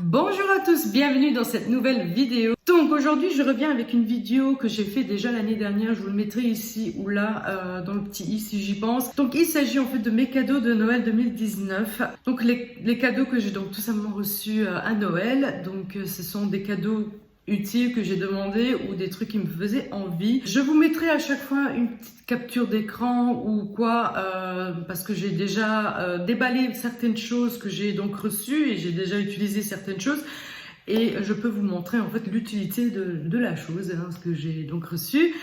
Bonjour à tous, bienvenue dans cette nouvelle vidéo. Donc aujourd'hui je reviens avec une vidéo que j'ai fait déjà l'année dernière, je vous le mettrai ici ou là dans le petit i si j'y pense. Donc il s'agit en fait de mes cadeaux de Noël 2019. Donc les cadeaux que j'ai donc tout simplement reçus à Noël. Donc ce sont des cadeaux utiles que j'ai demandé ou des trucs qui me faisaient envie. Je vous mettrai à chaque fois une petite capture d'écran ou quoi parce que j'ai déjà déballé certaines choses que j'ai donc reçues et j'ai déjà utilisé certaines choses. Et je peux vous montrer en fait l'utilité de la chose, ce que j'ai donc reçu.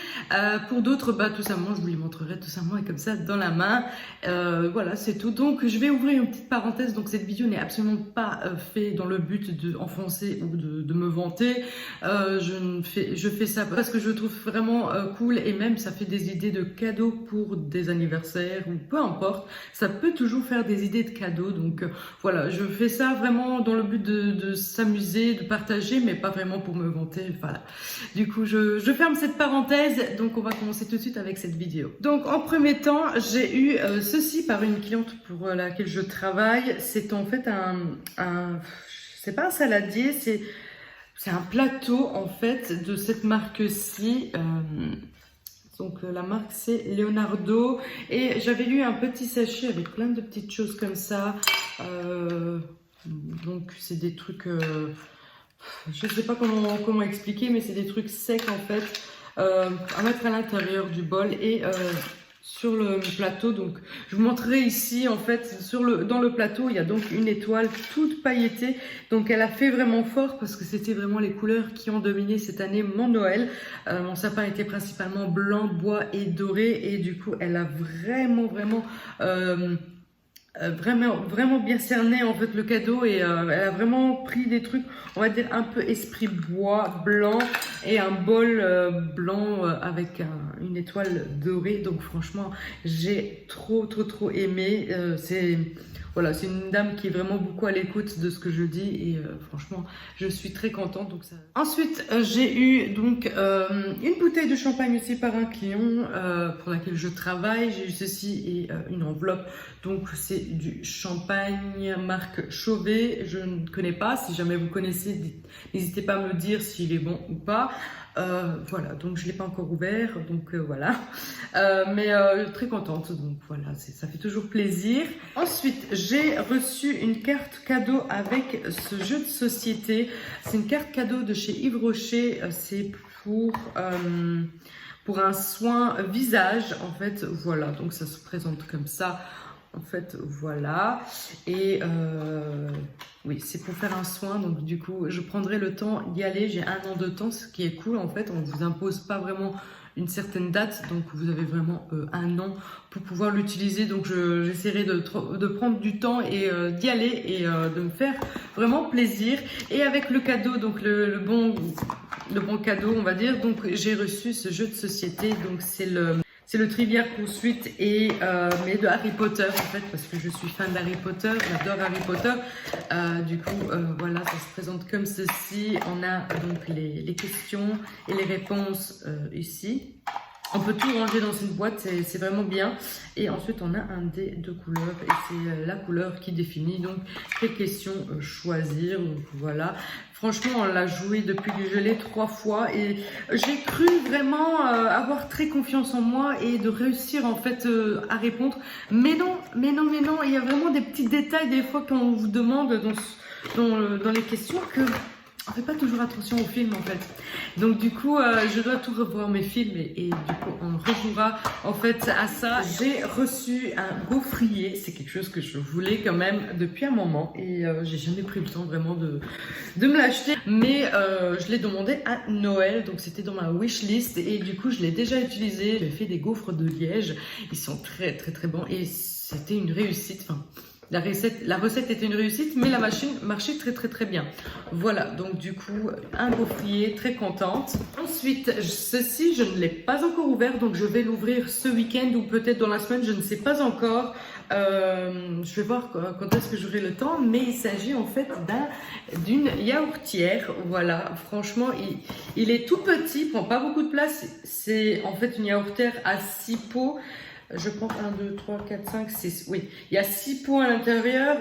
Pour d'autres, tout simplement, je vous les montrerai tout simplement et comme ça dans la main. Voilà, c'est tout. Donc, je vais ouvrir une petite parenthèse. Donc, cette vidéo n'est absolument pas faite dans le but de enfoncer ou de me vanter. Je fais ça parce que je trouve vraiment cool et même ça fait des idées de cadeaux pour des anniversaires ou peu importe. Ça peut toujours faire des idées de cadeaux. Donc, voilà, je fais ça vraiment dans le but de s'amuser, de partager, mais pas vraiment pour me vanter. Voilà. Du coup, je ferme cette parenthèse. Donc, on va commencer tout de suite avec cette vidéo. Donc, en premier temps, j'ai eu ceci par une cliente pour laquelle je travaille. C'est en fait c'est pas un saladier, c'est un plateau en fait de cette marque-ci. Donc la marque c'est Leonardo et j'avais eu un petit sachet avec plein de petites choses comme ça. Donc c'est des trucs, je sais pas comment expliquer, mais c'est des trucs secs en fait à mettre à l'intérieur du bol et sur le plateau. Donc je vous montrerai ici en fait dans le plateau il y a donc une étoile toute pailletée, donc elle a fait vraiment fort parce que c'était vraiment les couleurs qui ont dominé cette année mon Noël. Mon sapin était principalement blanc, bois et doré et du coup elle a vraiment bien cerné en fait le cadeau et elle a vraiment pris des trucs on va dire un peu esprit bois blanc et un bol blanc avec une étoile dorée. Donc franchement j'ai trop aimé. Voilà, c'est une dame qui est vraiment beaucoup à l'écoute de ce que je dis et franchement je suis très contente. Donc ça. Ensuite j'ai eu donc une bouteille de champagne aussi par un client pour laquelle je travaille. J'ai eu ceci et une enveloppe. Donc c'est du champagne marque Chauvet. Je ne connais pas. Si jamais vous connaissez, n'hésitez pas à me dire s'il est bon ou pas. Voilà, donc je ne l'ai pas encore ouvert, donc voilà, mais très contente, donc voilà, ça fait toujours plaisir. Ensuite, j'ai reçu une carte cadeau avec ce jeu de société. C'est une carte cadeau de chez Yves Rocher, c'est pour un soin visage, en fait, voilà, donc ça se présente comme ça. En fait, voilà. Et oui, c'est pour faire un soin. Donc, du coup, je prendrai le temps d'y aller. J'ai 1 an de temps, ce qui est cool. En fait, on ne vous impose pas vraiment une certaine date. Donc, vous avez vraiment 1 an pour pouvoir l'utiliser. Donc, j'essaierai de prendre du temps et d'y aller et de me faire vraiment plaisir. Et avec le cadeau, donc le bon cadeau, on va dire. Donc, j'ai reçu ce jeu de société. Donc, c'est le Trivial Pursuit mais de Harry Potter en fait parce que je suis fan d'Harry Potter, j'adore Harry Potter. Du coup voilà, ça se présente comme ceci. On a donc les questions et les réponses ici. On peut tout ranger dans une boîte, c'est vraiment bien. Et ensuite, on a un dé de couleur et c'est la couleur qui définit donc quelles questions choisir. Donc voilà. Franchement, on l'a joué depuis que je l'ai 3 fois et j'ai cru vraiment avoir très confiance en moi et de réussir en fait à répondre. Mais non, il y a vraiment des petits détails des fois quand on vous demande dans les questions que on fait pas toujours attention aux films en fait. Donc du coup, je dois tout revoir mes films et du coup, on rejouera en fait à ça. J'ai reçu un gaufrier, c'est quelque chose que je voulais quand même depuis un moment et j'ai jamais pris le temps vraiment de me l'acheter. Mais je l'ai demandé à Noël, donc c'était dans ma wishlist et du coup, je l'ai déjà utilisé. J'ai fait des gaufres de Liège, ils sont très bons et c'était une réussite. Enfin, la recette était une réussite, mais la machine marchait très bien. Voilà, donc du coup, un gaufrier, très contente. Ensuite, ceci, je ne l'ai pas encore ouvert, donc je vais l'ouvrir ce week-end ou peut-être dans la semaine, je ne sais pas encore. Je vais voir quand est-ce que j'aurai le temps, mais il s'agit en fait d'une yaourtière. Voilà, franchement, il est tout petit, il prend pas beaucoup de place. C'est en fait une yaourtière à 6 pots. Je prends 1, 2, 3, 4, 5, 6. Oui, il y a 6 pots à l'intérieur,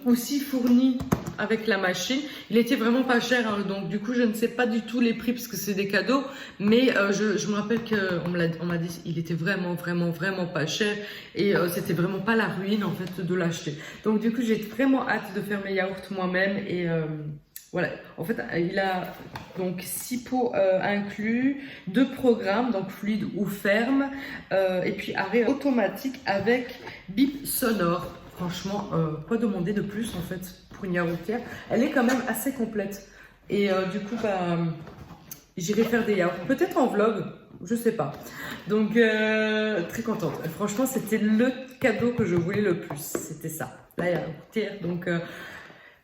aussi fournis avec la machine. Il était vraiment pas cher, hein, donc du coup je ne sais pas du tout les prix parce que c'est des cadeaux, mais je me rappelle qu'on m'a dit il était vraiment pas cher et c'était vraiment pas la ruine en fait de l'acheter. Donc du coup j'ai vraiment hâte de faire mes yaourts moi-même et voilà, en fait il a donc 6 pots inclus, 2 programmes, donc fluide ou ferme, et puis arrêt automatique avec bip sonore. Franchement, quoi demander de plus en fait pour une yaourtière. Elle est quand même assez complète. Et du coup, bah, j'irai faire des yaourts. Peut-être en vlog, je sais pas. Donc, très contente. Franchement, c'était le cadeau que je voulais le plus. C'était ça, la yaourtière. Donc,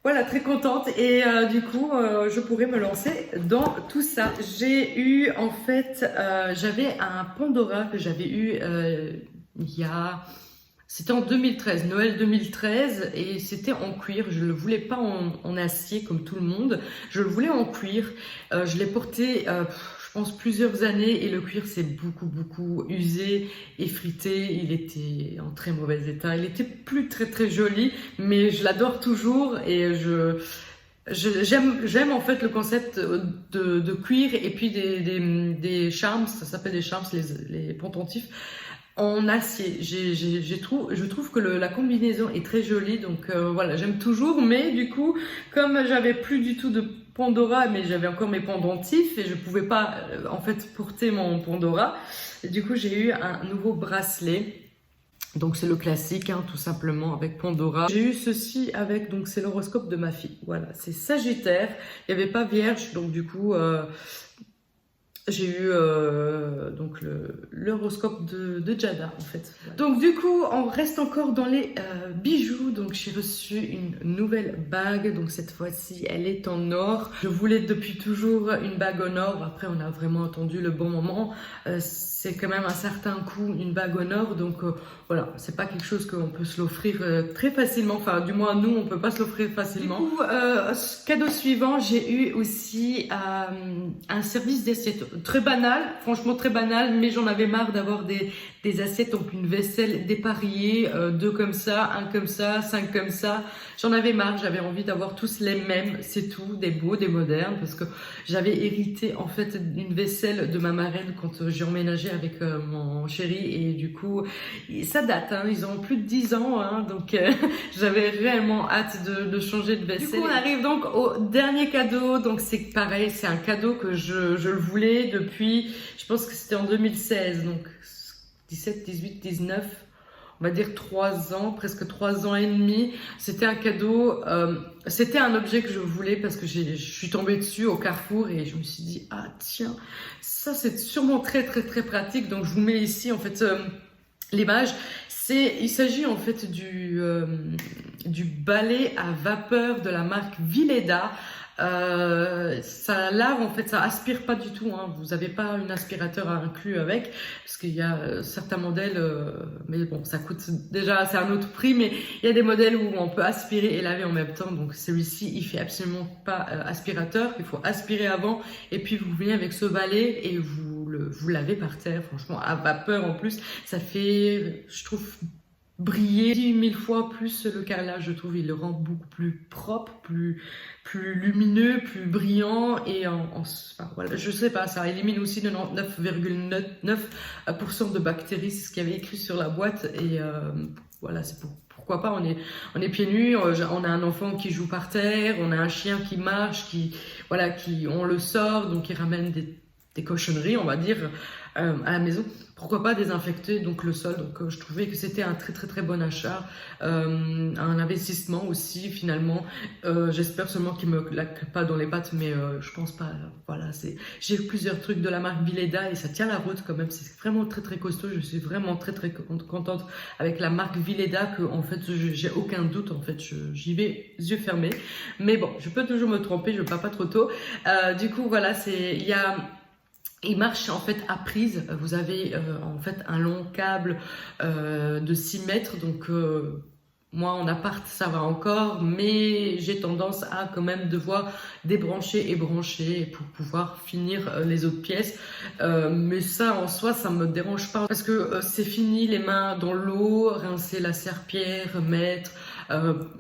voilà, très contente. Et du coup, je pourrais me lancer dans tout ça. J'ai eu, en fait, j'avais un Pandora que j'avais eu il y a... C'était en 2013, Noël 2013, et c'était en cuir. Je ne le voulais pas en acier comme tout le monde. Je le voulais en cuir. Je l'ai porté, je pense, plusieurs années, et le cuir s'est beaucoup usé, effrité. Il était en très mauvais état. Il était plus très joli, mais je l'adore toujours et j'aime en fait le concept de cuir et puis des charms, ça s'appelle des charms, les pendentifs en acier. Je trouve que la combinaison est très jolie, donc voilà, j'aime toujours, mais du coup, comme j'avais plus du tout de Pandora, mais j'avais encore mes pendentifs et je pouvais pas en fait porter mon Pandora, et du coup j'ai eu un nouveau bracelet. Donc c'est le classique, hein, tout simplement, avec Pandora. J'ai eu ceci avec, donc c'est l'horoscope de ma fille. Voilà, c'est Sagittaire. Il n'y avait pas Vierge, donc du coup, j'ai eu donc l'horoscope de Jada en fait. Donc du coup on reste encore dans les bijoux. Donc j'ai reçu une nouvelle bague. Donc cette fois-ci elle est en or. Je voulais depuis toujours une bague en or. Après on a vraiment attendu le bon moment. C'est quand même un certain coût une bague en or. Donc voilà, c'est pas quelque chose qu'on peut se l'offrir très facilement. Enfin du moins nous on peut pas se l'offrir facilement. Du coup cadeau suivant, j'ai eu aussi un service d'assiette. Très banal, franchement très banal, mais j'en avais marre d'avoir des assiettes, donc une vaisselle dépareillée, 2 comme ça, 1 comme ça, 5 comme ça. J'en avais marre, j'avais envie d'avoir tous les mêmes, c'est tout, des beaux, des modernes, parce que j'avais hérité en fait d'une vaisselle de ma marraine quand j'ai emménagé avec mon chéri, et du coup ça date, hein, ils ont plus de 10 ans, hein, donc j'avais réellement hâte de changer de vaisselle. Du coup on arrive donc au dernier cadeau, donc c'est pareil, c'est un cadeau que je le voulais depuis, je pense que c'était en 2016, donc 17, 18, 19, on va dire 3 ans, presque 3 ans et demi. C'était un cadeau, c'était un objet que je voulais parce que je suis tombée dessus au Carrefour et je me suis dit, ah tiens, ça c'est sûrement très pratique. Donc je vous mets ici en fait l'image. Il s'agit en fait du balai à vapeur de la marque Vileda. Ça lave en fait, ça aspire pas du tout, hein. Vous n'avez pas un aspirateur inclus avec, parce qu'il y a certains modèles, mais bon, ça coûte déjà, c'est un autre prix, mais il y a des modèles où on peut aspirer et laver en même temps. Donc celui-ci, il fait absolument pas aspirateur, il faut aspirer avant, et puis vous venez avec ce balai et vous lavez par terre. Franchement, à vapeur en plus, ça fait, je trouve, briller 10 000 fois plus le carrelage. Je trouve il le rend beaucoup plus propre, plus lumineux, plus brillant, et enfin, voilà, je sais pas, ça élimine aussi 99,9% de bactéries, c'est ce qu'il y avait écrit sur la boîte, et voilà, c'est pourquoi pas, on est pieds nus, on a un enfant qui joue par terre, on a un chien qui marche, on le sort, donc il ramène des cochonneries, on va dire, à la maison. Pourquoi pas désinfecter donc le sol. Donc je trouvais que c'était un très bon achat, un investissement aussi finalement. J'espère seulement qu'il me claque pas dans les pattes, mais je pense pas. Voilà, j'ai plusieurs trucs de la marque Vileda et ça tient la route quand même. C'est vraiment très costaud. Je suis vraiment très contente avec la marque Vileda, que en fait j'ai aucun doute, en fait j'y vais yeux fermés. Mais bon, je peux toujours me tromper, je pars pas trop tôt. Du coup voilà, il marche en fait à prise. Vous avez en fait un long câble de 6 mètres. Donc moi en appart ça va encore, mais j'ai tendance à quand même devoir débrancher et brancher pour pouvoir finir les autres pièces. Mais ça en soi ça me dérange pas, parce que c'est fini les mains dans l'eau, rincer la serpillière, mettre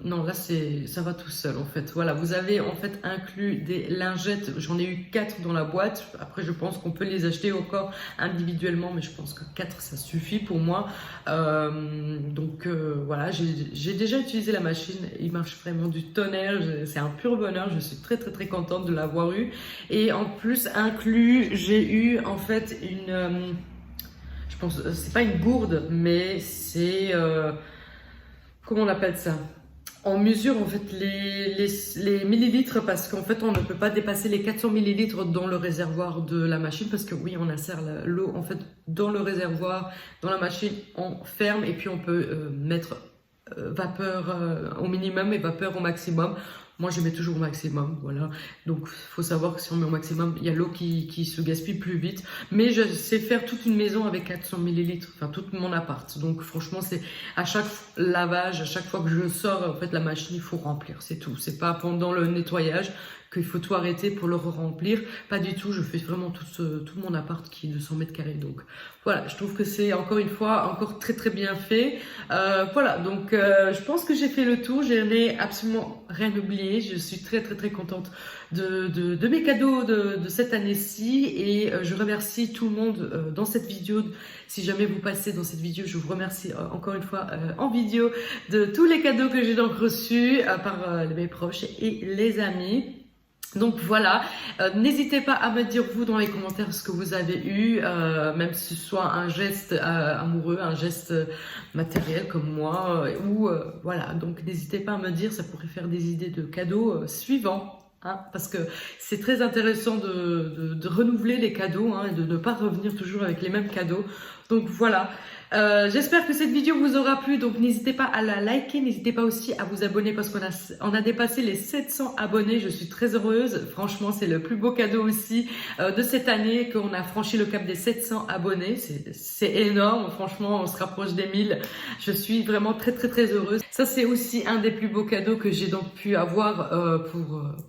Non, là ça va tout seul en fait. Voilà, vous avez en fait inclus des lingettes. J'en ai eu 4 dans la boîte. Après, je pense qu'on peut les acheter encore individuellement, mais je pense que 4 ça suffit pour moi. Voilà, j'ai déjà utilisé la machine. Il marche vraiment du tonnerre. C'est un pur bonheur. Je suis très très très contente de l'avoir eu. Et en plus inclus, j'ai eu en fait une je pense, c'est pas une gourde, mais c'est comment on appelle ça? On mesure en fait les millilitres parce qu'en fait on ne peut pas dépasser les 400 millilitres dans le réservoir de la machine parce que oui, on insère l'eau en fait dans le réservoir, dans la machine, on ferme et puis on peut mettre vapeur au minimum et vapeur au maximum. Moi, je mets toujours au maximum, voilà. Donc, il faut savoir que si on met au maximum, il y a l'eau qui se gaspille plus vite. Mais je sais faire toute une maison avec 400 millilitres, enfin, tout mon appart. Donc, franchement, c'est à chaque lavage, à chaque fois que je sors, en fait, la machine, il faut remplir, c'est tout. C'est pas pendant le nettoyage qu'il faut tout arrêter pour le remplir. Pas du tout, je fais vraiment tout mon appart qui est de 100 mètres carrés. Donc, voilà, je trouve que c'est encore une fois, encore très très bien fait. Voilà, donc je pense que j'ai fait le tour. Je n'ai absolument rien oublié. Je suis très très très contente de mes cadeaux de cette année-ci. Et je remercie tout le monde dans cette vidéo. Si jamais vous passez dans cette vidéo, je vous remercie encore une fois en vidéo de tous les cadeaux que j'ai donc reçus par mes proches et les amis. Donc voilà, n'hésitez pas à me dire vous dans les commentaires ce que vous avez eu, même si ce soit un geste amoureux, un geste matériel comme moi, voilà, donc n'hésitez pas à me dire, ça pourrait faire des idées de cadeaux suivants. Hein, parce que c'est très intéressant de renouveler les cadeaux hein, et de ne pas revenir toujours avec les mêmes cadeaux. Donc voilà, j'espère que cette vidéo vous aura plu, donc n'hésitez pas à la liker, n'hésitez pas aussi à vous abonner parce qu'on a dépassé les 700 abonnés, je suis très heureuse, franchement c'est le plus beau cadeau aussi de cette année qu'on a franchi le cap des 700 abonnés, c'est énorme, franchement on se rapproche des 1000, je suis vraiment très très très heureuse. Ça c'est aussi un des plus beaux cadeaux que j'ai donc pu avoir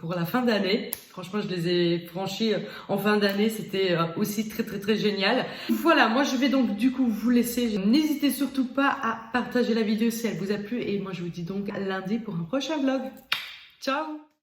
pour la fin d'année. Franchement, je les ai franchis en fin d'année. C'était aussi très, très, très génial. Voilà, moi, je vais donc du coup vous laisser. N'hésitez surtout pas à partager la vidéo si elle vous a plu. Et moi, je vous dis donc à lundi pour un prochain vlog. Ciao!